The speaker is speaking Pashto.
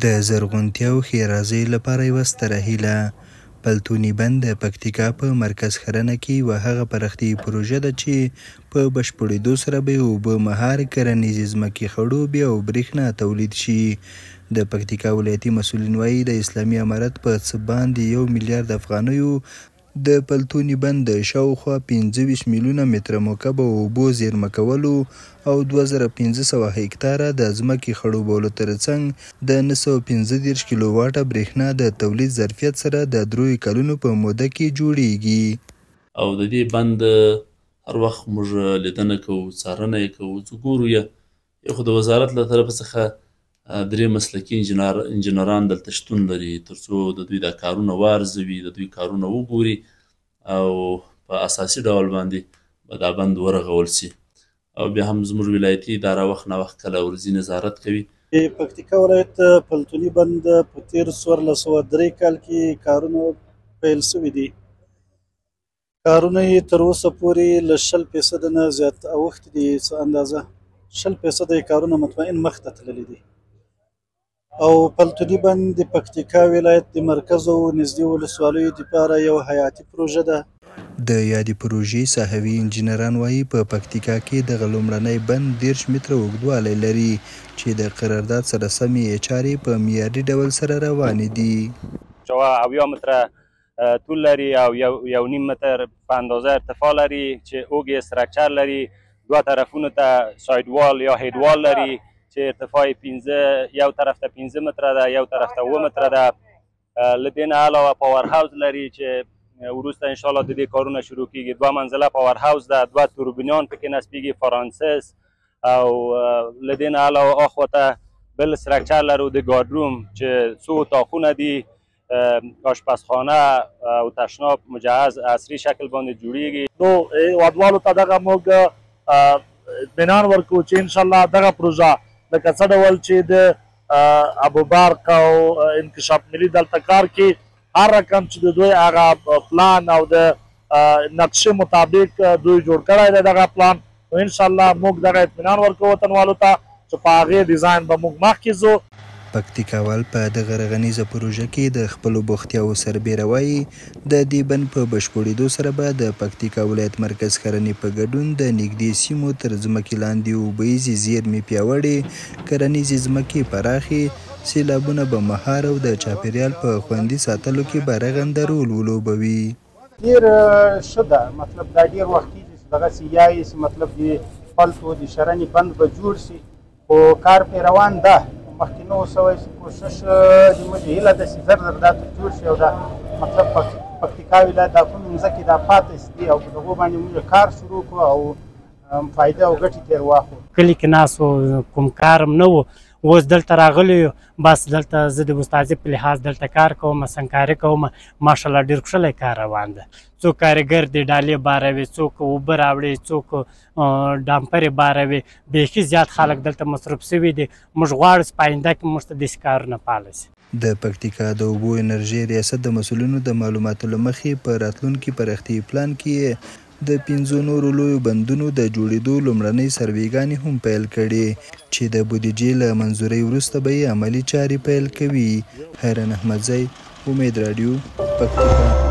د زرغونتیا او ښېرازۍ لپاره یوه ستره هیله. پلتوني بند د پکتیکا په مرکز ښرنه کې یوه هغه پراختیایي پروژه ده چې په بشپړېدو سره به یې اوبه مهار کرنیزې ځمکې خړوبې او برېښنا تولید شي. د پکتیکا ولایتي مسؤلین وایي د اسلامي امارت په څه باندې 1 میلیارد افغانیو د پلتوني بند د شاوخوا 25 میلیونه متره مکعب اوبو زیرمه کولو او 2500 هکتاره د ځمکې خړوبولو ترڅنګ د 915 کیلو واټه برېښنا د تولید ظرفیت سره د 3 کلونو په موده کې جوړیږي. او د دې بند هر وخت موږ لیدنه کوو، څارنه یې کوو، چې ګورو یې خو د وزارت له طرفه څخه 3 مسلکي انجینران دلته شتون لري تر څو د دوی دا کارونه وارزوي، د دوی کارونه وګوري او په اساسي ډول باندې به دا بند ورغول شي. او بیا هم زموږ ولایتي اداره وخت نه وخت کله ورځي نظارت کوي. پکتیکا ولایت پلتوني بند په تېر 1403 کال کې کارونه پیل شوي دي. کارونه یې تر اوسه پورې له 100% نه زیات اوښتي دي، څه اندازه 100% یې کارونه مطمئن مخته تللي دي. او پلتوني بند د پکتیکا ولایت د مرکز او نږدې ولسوالیو دپاره یو حیاتي پروژه ده. د یادې پروژې ساحوي انجینران وایي په پکتیکا کې دغه لومړنی بند 10 متره اوږدوالی لري چې د قرارداد سره سمې چارې په معیاري ډول سره روانې دي. 70 متره طول لري او 1.5 متر په اندازه ارتفاع لري چې اوږد استراکچر لري. 2 طرفونو ته ساید وال یا هید وال لري چې ارتفاع 15 یو طرف ته 15 متره ده، یو طرف ته 7 متره ده. له دې نه علاوه پاور هاوس لري چې وروسته انشاءالله د دې کارونه شروع کیږي. 2 منزله پاور هاوس ده، 2 توربینان پکې نصبیږي فرانسس. او له دې نه علاوه اخواته بل استراکچر لرو د ګارډروم چې 100 اتاقونه دي، آشپزخانه او تشناب مجهز عصري شکل باندې جوړیږي. نو هیوادوالو ته دغه موږ اطمینان ورکوو چې انشاءالله دغه پروژه لکه څه ډول چې د ابوبرق او انکشاف ملي دلته کار کوي، هر رقم چې د دوی هغه پلان او د نقشې مطابق دوی جوړ کړی دی دغه پلان، نو انشاءالله موږ دغه اطمینان ورکوو وطنوالو ته چې په هغې ډیزاین به موږ مخکې ځو. پکتیکاوال په دغه رغنیزه پروژه کې د خپلو بوختیاوو سربیره وایي د دې بند په بشپړېدو سره به د پکتیکا ولایت مرکز ښرنې په ګډون د نږدې سیمو تر ځمکې لاندې اوبهیزې زیرمې پیاوړې، کرنیزې ځمکې پراخې، سیلابونه به مهار او د چاپیریال په خوندي ساتلو کې به رغنده رول ولوبوي. ډېر ښه ده، مطلب دا ډېر وخت کېږي چې دغسې یایي چې مطلب د پلتو د شرنې بند به جوړ شي، خو کار پرې روان ده. مخکې نه و سوی چې کوشش زموږ هیله ده چې زر دا جوړ شي او دا مطلب پکتیکا ولایت دا کومې مځکې دا پاتې دي او په دغو باندې موږ کار شروع کړو او فایده او ګټې ترې واخلو. کلي کې ناست وو، کوم کار هم نه و، اوس دلته راغلی یو، بس دلته زه د استادۍ په لحاظ دلته کار کوم، سنګکاري کوم. ماشاءالله ډېر ښکلی کار روان ده. څوک کارګر دی ډالۍ باروي، څوک اوبه راوړي، څوک ډامپرې باروي. بیخي زیات خلک دلته مصروف شوي دي. موږ غواړو چې په آینده کې موږ ته داسې کارونه فعاله شي. د پکتیکا د اوبو انرژۍ ریاست د مسؤلینو د معلوماتو له مخې په راتلونکي پراختیایي پلان کې د 5 نورو لویو بندونو د جوړېدو لومړنۍ سروېګانې هم پیل کړي چې د بودیجې له منظورۍ وروسته به یې عملي چارې پیل کوي. حیران احمدزی، امید راډیو، پکتیکا.